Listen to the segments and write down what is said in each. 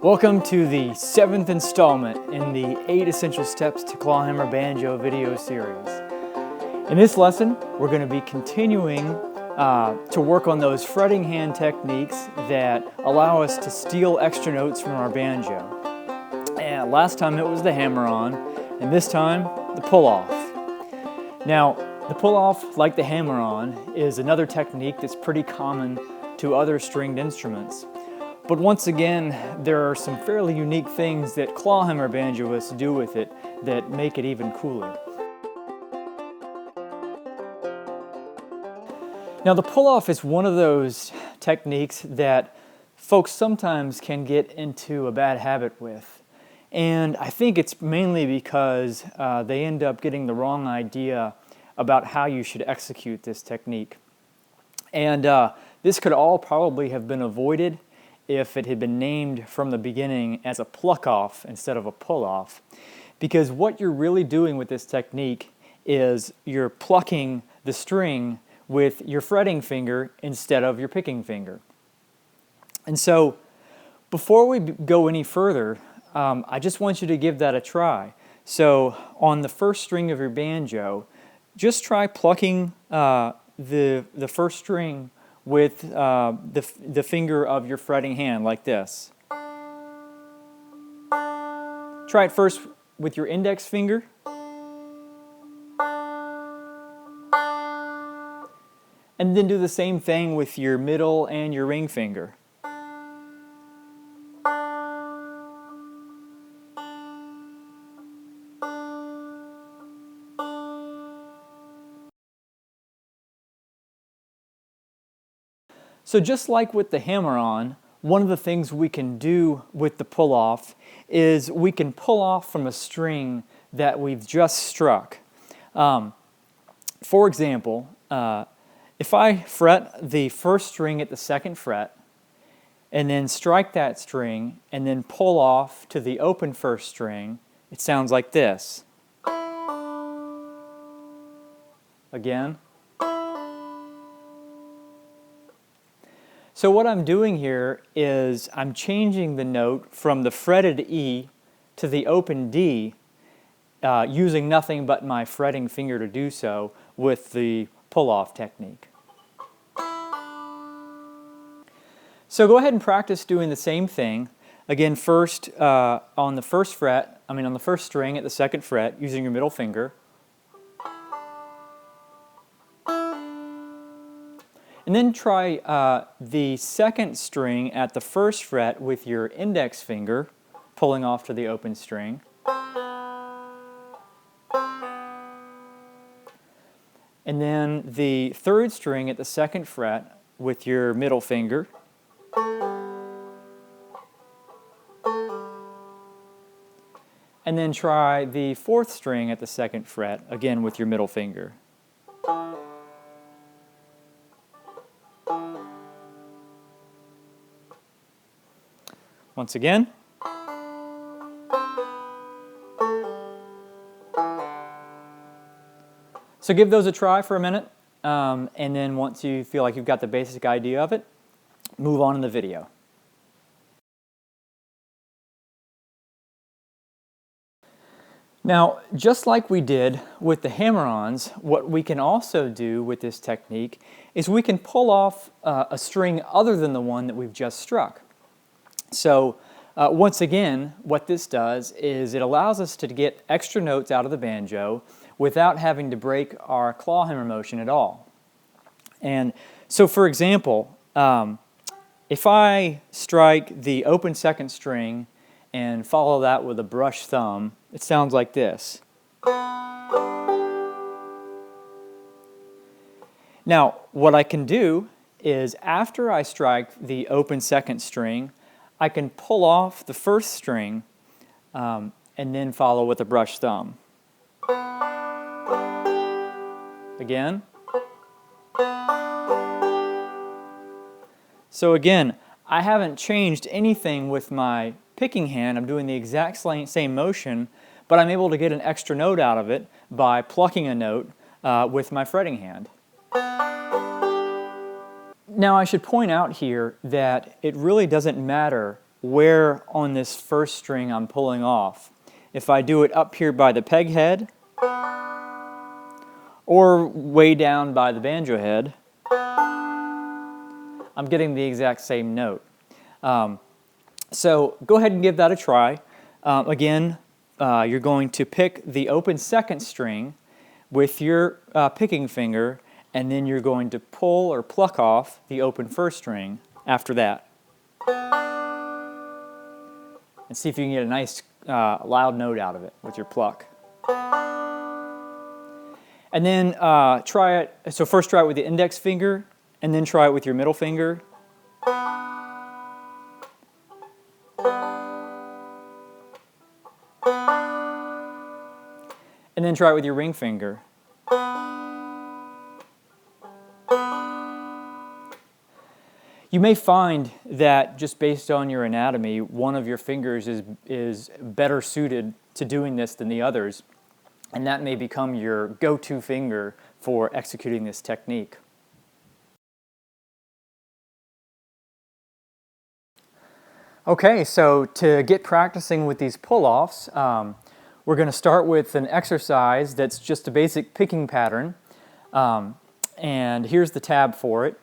Welcome to the 7th installment in the 8 Essential Steps to Clawhammer Banjo video series. In this lesson, we're going to be continuing to work on those fretting hand techniques that allow us to steal extra notes from our banjo. And last time it was the hammer-on, and this time the pull-off. Now, the pull-off, like the hammer-on, is another technique that's pretty common to other stringed instruments. But once again, there are some fairly unique things that clawhammer banjoists do with it that make it even cooler. Now, the pull-off is one of those techniques that folks sometimes can get into a bad habit with. And I think it's mainly because they end up getting the wrong idea about how you should execute this technique. And this could all probably have been avoided if it had been named from the beginning as a pluck-off instead of a pull-off. Because what you're really doing with this technique is you're plucking the string with your fretting finger instead of your picking finger. And so, before we go any further, I just want you to give that a try. So, on the first string of your banjo, just try plucking the first string with the finger of your fretting hand, like this. Try it first with your index finger. And then do the same thing with your middle and your ring finger. So just like with the hammer-on, one of the things we can do with the pull-off is we can pull off from a string that we've just struck. For example, if I fret the first string at the second fret, and then strike that string, and then pull off to the open first string, it sounds like this. Again. So what I'm doing here is I'm changing the note from the fretted E to the open D using nothing but my fretting finger to do so with the pull-off technique. So go ahead and practice doing the same thing. Again, first on the first string at the second fret using your middle finger. And then try the second string at the first fret with your index finger, pulling off to the open string. And then the third string at the second fret with your middle finger. And then try the fourth string at the second fret, again with your middle finger. Once again. So give those a try for a minute, and then once you feel like you've got the basic idea of it, move on in the video. Now, just like we did with the hammer-ons, what we can also do with this technique is we can pull off a string other than the one that we've just struck. So once again, what this does is it allows us to get extra notes out of the banjo without having to break our clawhammer motion at all. And so for example, if I strike the open second string and follow that with a brush thumb, it sounds like this. Now, what I can do is after I strike the open second string, I can pull off the first string and then follow with a brush thumb. Again. So again, I haven't changed anything with my picking hand. I'm doing the exact same motion, but I'm able to get an extra note out of it by plucking a note with my fretting hand. Now I should point out here that it really doesn't matter where on this first string I'm pulling off. If I do it up here by the peg head, or way down by the banjo head, I'm getting the exact same note. So go ahead and give that a try. Again, you're going to pick the open second string with your picking finger, and then you're going to pull or pluck off the open first string after that. And see if you can get a nice loud note out of it with your pluck. And then try it, so first try it with the index finger, and then try it with your middle finger. And then try it with your ring finger. You may find that just based on your anatomy, one of your fingers is better suited to doing this than the others, and that may become your go-to finger for executing this technique. Okay, so to get practicing with these pull-offs, we're going to start with an exercise that's just a basic picking pattern, and here's the tab for it.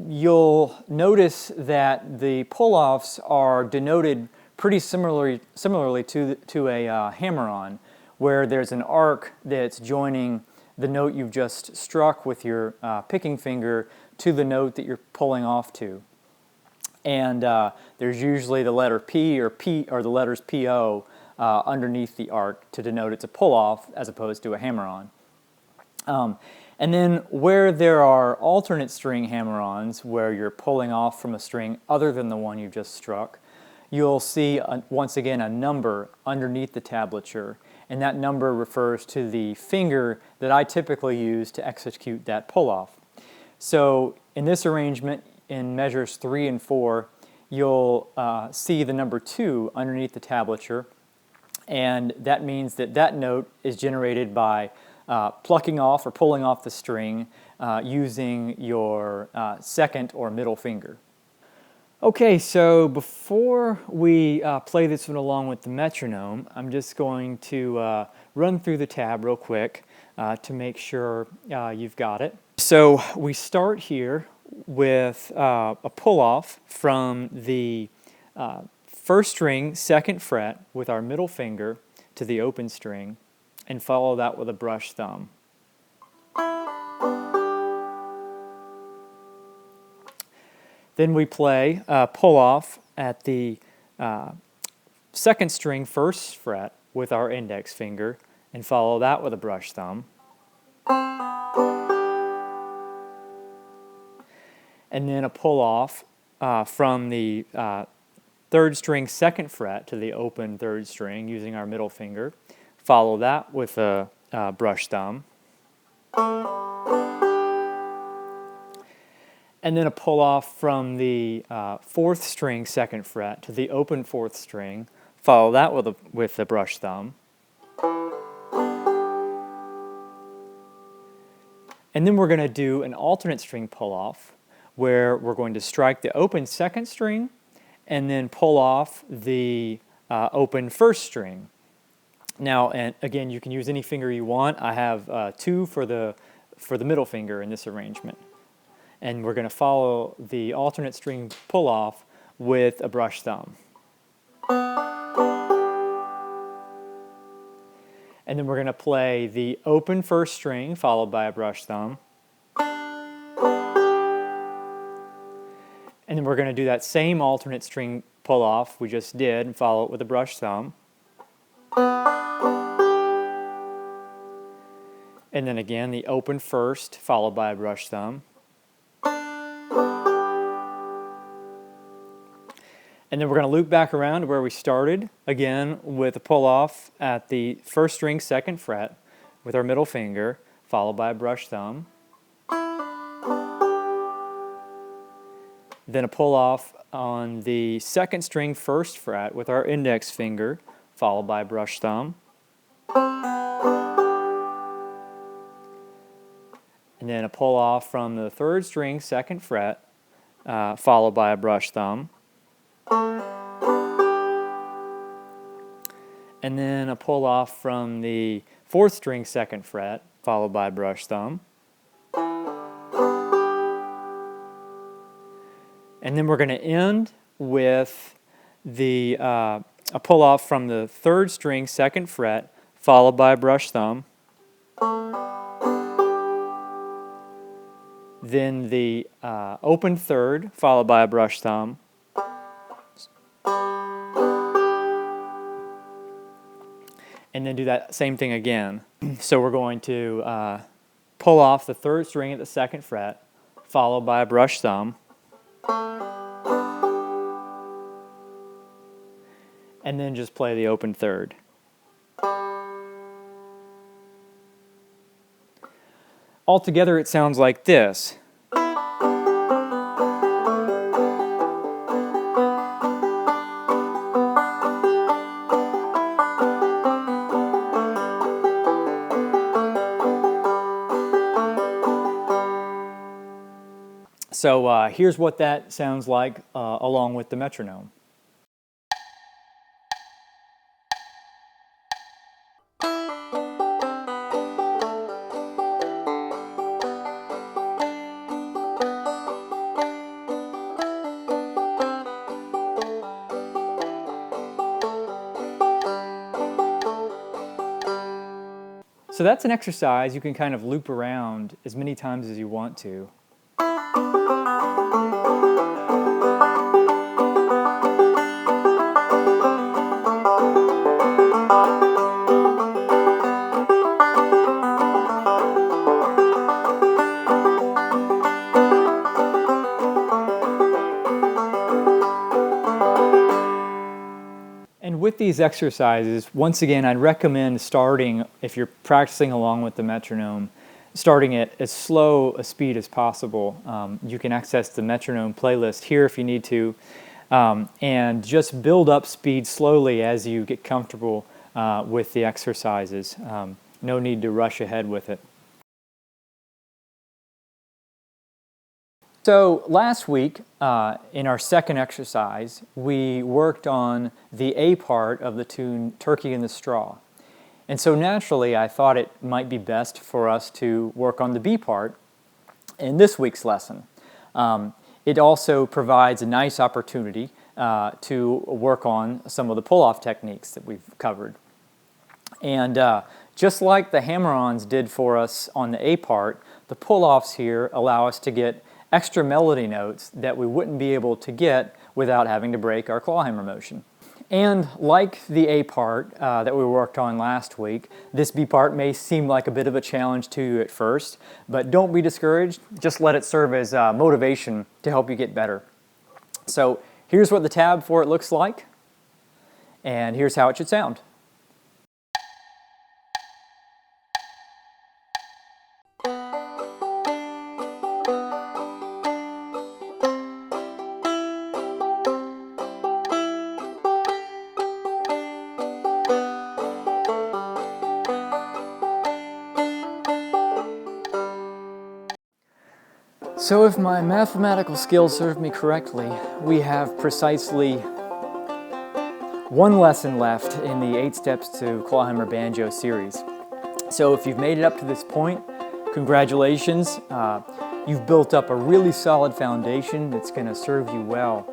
You'll notice that the pull-offs are denoted pretty similarly to a hammer-on, where there's an arc that's joining the note you've just struck with your picking finger to the note that you're pulling off to. And there's usually the letter P or the letters PO underneath the arc to denote it's a pull-off as opposed to a hammer-on. And then where there are alternate string hammer-ons, where you're pulling off from a string other than the one you just struck, you'll see once again a number underneath the tablature, and that number refers to the finger that I typically use to execute that pull-off. So in this arrangement, in measures 3 and 4, you'll see the number 2 underneath the tablature, and that means that that note is generated by plucking off or pulling off the string using your second or middle finger. Okay, so before we play this one along with the metronome, I'm just going to run through the tab real quick to make sure you've got it. So we start here with a pull-off from the first string, second fret, with our middle finger to the open string, and follow that with a brush thumb. Then we play pull-off at the second string, first fret, with our index finger, and follow that with a brush thumb. And then a pull-off from the third string, second fret, to the open third string using our middle finger. Follow that with a brush thumb. And then a pull-off from the fourth string, second fret, to the open fourth string. Follow that with a brush thumb. And then we're going to do an alternate string pull-off, where we're going to strike the open second string and then pull off the open first string. Now, and again, you can use any finger you want. I have 2 for the middle finger in this arrangement. And we're going to follow the alternate string pull-off with a brush thumb. And then we're going to play the open first string followed by a brush thumb. And then we're going to do that same alternate string pull-off we just did and follow it with a brush thumb. And then again, the open first followed by a brush thumb. And then we're going to loop back around to where we started, again with a pull-off at the first string, second fret, with our middle finger, followed by a brush thumb. Then a pull-off on the second string, first fret, with our index finger, followed by a brush thumb. And then a pull-off from the third string, second fret, followed by a brush thumb. And then a pull off from the 4th string 2nd fret, followed by brush thumb. And then we're going to end with a pull off from the 3rd string 2nd fret, followed by brush thumb. Then the open 3rd, followed by a brush thumb. And then do that same thing again. So we're going to pull off the 3rd string at the 2nd fret, followed by a brush thumb. And then just play the open 3rd. Altogether, it sounds like this. So here's what that sounds like along with the metronome. So that's an exercise you can kind of loop around as many times as you want to. And with these exercises, once again, I'd recommend starting, if you're practicing along with the metronome, starting at as slow a speed as possible. You can access the metronome playlist here if you need to, and just build up speed slowly as you get comfortable with the exercises. No need to rush ahead with it. So last week, in our second exercise, we worked on the A part of the tune Turkey in the Straw. And so naturally, I thought it might be best for us to work on the B part in this week's lesson. It also provides a nice opportunity to work on some of the pull-off techniques that we've covered. And just like the hammer-ons did for us on the A part, the pull-offs here allow us to get extra melody notes that we wouldn't be able to get without having to break our clawhammer motion. And like the A part that we worked on last week, this B part may seem like a bit of a challenge to you at first, but don't be discouraged. Just let it serve as motivation to help you get better. So here's what the tab for it looks like, and here's how it should sound. So if my mathematical skills serve me correctly, we have precisely one lesson left in the 8 Steps to Clawhammer Banjo series. So if you've made it up to this point, congratulations. You've built up a really solid foundation that's going to serve you well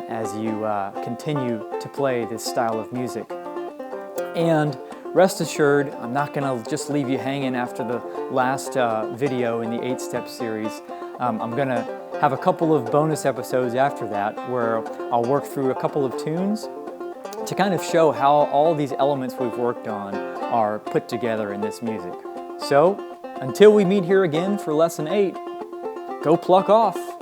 as you continue to play this style of music. And rest assured, I'm not going to just leave you hanging after the last video in the 8 Step series. I'm going to have a couple of bonus episodes after that where I'll work through a couple of tunes to kind of show how all these elements we've worked on are put together in this music. So, until we meet here again for Lesson 8, go pluck off!